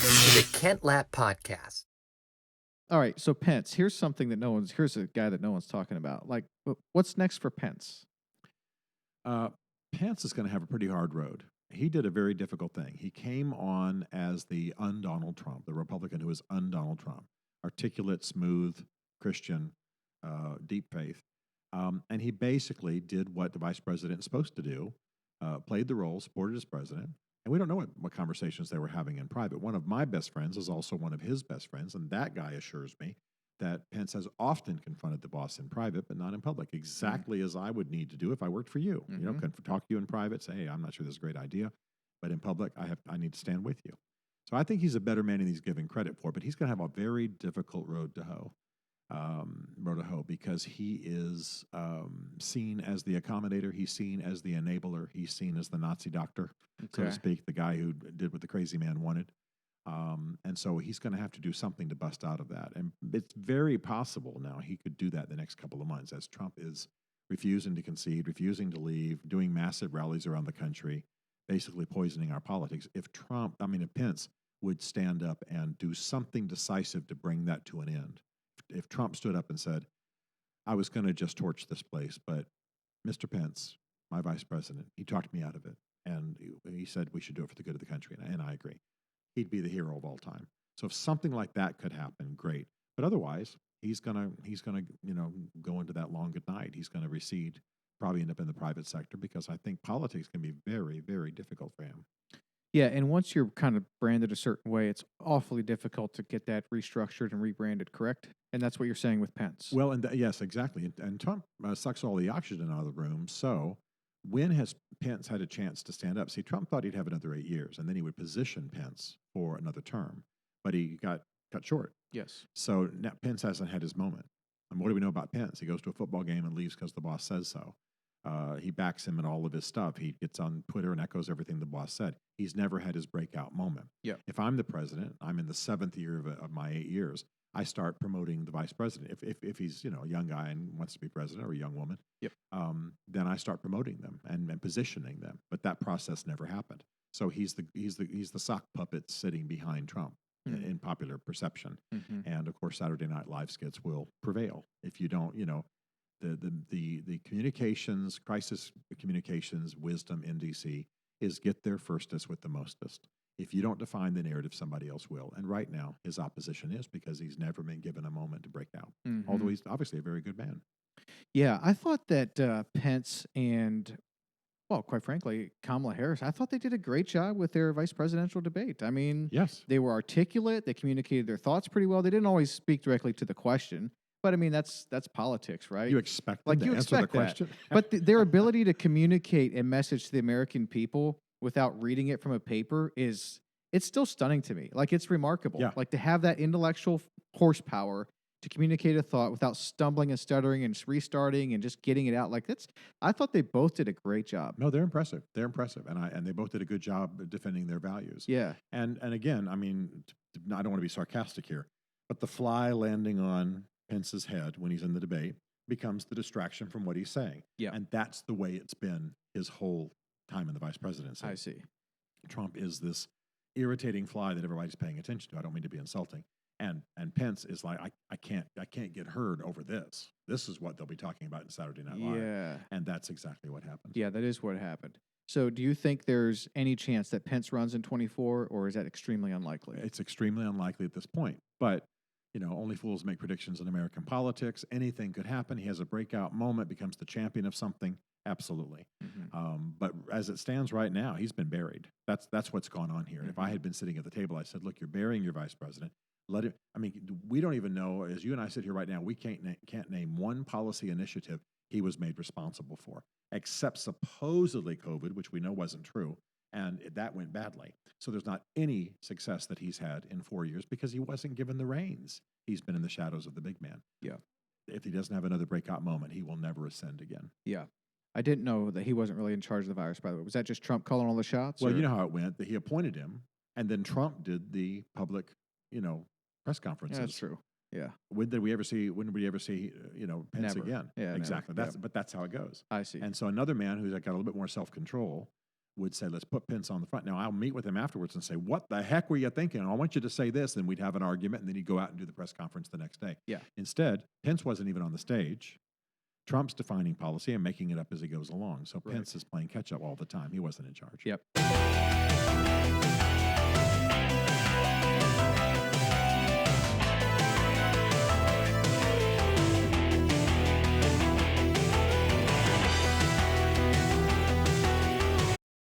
Welcome to the Kent Lapp Podcast. All right, so Pence, here's a guy that no one's talking about. Like, what's next for Pence? Pence is going to have a pretty hard road. He did a very difficult thing. He came on as the un-Donald Trump, the Republican who is un-Donald Trump, articulate, smooth, Christian, deep faith. And he basically did what the vice president is supposed to do, played the role, supported his president. And we don't know what conversations they were having in private. One of my best friends is also one of his best friends, and that guy assures me that Pence has often confronted the boss in private, but not in public, exactly as I would need to do if I worked for you. You know, talk to you in private, say, hey, I'm not sure this is a great idea, but in public, I need to stand with you. So I think he's a better man than he's given credit for, but he's going to have a very difficult road to hoe. Because he is seen as the accommodator, he's seen as the enabler, he's seen as the Nazi doctor, so to speak, the guy who did what the crazy man wanted. And so he's going to have to do something to bust out of that. And it's very possible now he could do that the next couple of months as Trump is refusing to concede, refusing to leave, doing massive rallies around the country, basically poisoning our politics. If Pence would stand up and do something decisive to bring that to an end. If Trump stood up and said, I was going to just torch this place, but Mr. Pence, my vice president, he talked me out of it. And he said we should do it for the good of the country. And I agree. He'd be the hero of all time. So if something like that could happen, great. But otherwise, he's gonna go into that long good night. He's gonna recede, probably end up in the private sector, because I think politics can be very, very difficult for him. Yeah, and once you're kind of branded a certain way, it's awfully difficult to get that restructured and rebranded, correct? And that's what you're saying with Pence. Well, yes, exactly. And Trump sucks all the oxygen out of the room. So when has Pence had a chance to stand up? See, Trump thought he'd have another 8 years, and then he would position Pence for another term. But he got cut short. Yes. So now Pence hasn't had his moment. And what do we know about Pence? He goes to a football game and leaves because the boss says so. He backs him in all of his stuff. He gets on Twitter and echoes everything the boss said. He's never had his breakout moment. Yeah. If I'm the president, I'm in the 7th year of my 8 years, I start promoting the vice president. If he's a young guy and wants to be president, or a young woman, then I start promoting them and positioning them. But that process never happened. So he's the sock puppet sitting behind Trump in popular perception. And of course, Saturday Night Live skits will prevail if you don't. The communications, crisis communications wisdom in DC is get there firstest with the mostest. If you don't define the narrative, somebody else will. And right now, his opposition is, because he's never been given a moment to break out. Although he's obviously a very good man. Yeah, I thought that Pence and, well, quite frankly, Kamala Harris, I thought they did a great job with their vice presidential debate. I mean, yes, they were articulate. They communicated their thoughts pretty well. They didn't always speak directly to the question. But I mean, that's politics, right? You expect them to answer the question. But their ability to communicate a message to the American people without reading it from a paper it's still stunning to me. Like, it's remarkable. Yeah. Like, to have that intellectual horsepower to communicate a thought without stumbling and stuttering and restarting and just getting it out. Like, I thought they both did a great job. No, they're impressive. They're impressive. And they both did a good job of defending their values. Yeah. And again, I mean, I don't want to be sarcastic here, but the fly landing on Pence's head when he's in the debate becomes the distraction from what he's saying. Yeah. And that's the way it's been his whole time in the vice presidency. I see. Trump is this irritating fly that everybody's paying attention to. I don't mean to be insulting. And Pence is like, I can't get heard over this. This is what they'll be talking about in Saturday Night Live. Yeah. And that's exactly what happened. Yeah, that is what happened. So do you think there's any chance that Pence runs in 24, or is that extremely unlikely? It's extremely unlikely at this point. But only fools make predictions in American politics. Anything could happen. He has a breakout moment, becomes the champion of something. Absolutely. But as it stands right now, he's been buried. That's what's gone on here. If I had been sitting at the table, I said, look, you're burying your vice president. Let it. I mean, we don't even know, as you and I sit here right now, we can't name one policy initiative he was made responsible for, except supposedly COVID, which we know wasn't true. And that went badly. So there's not any success that he's had in 4 years because he wasn't given the reins. He's been in the shadows of the big man. Yeah. If he doesn't have another breakout moment, he will never ascend again. Yeah. I didn't know that he wasn't really in charge of the virus, by the way. Was that just Trump calling all the shots? Well, you know how it went. That he appointed him, and then Trump did the public, press conferences. Yeah, that's true. Yeah. When did we ever see Pence Never. again? Yeah, exactly. never. But that's how it goes. I see. And so another man who's got a little bit more self-control would say, let's put Pence on the front. Now, I'll meet with him afterwards and say, what the heck were you thinking? I want you to say this. And we'd have an argument, and then he'd go out and do the press conference the next day. Yeah. Instead, Pence wasn't even on the stage. Trump's defining policy and making it up as he goes along. So Pence is playing catch up all the time. He wasn't in charge. Yep.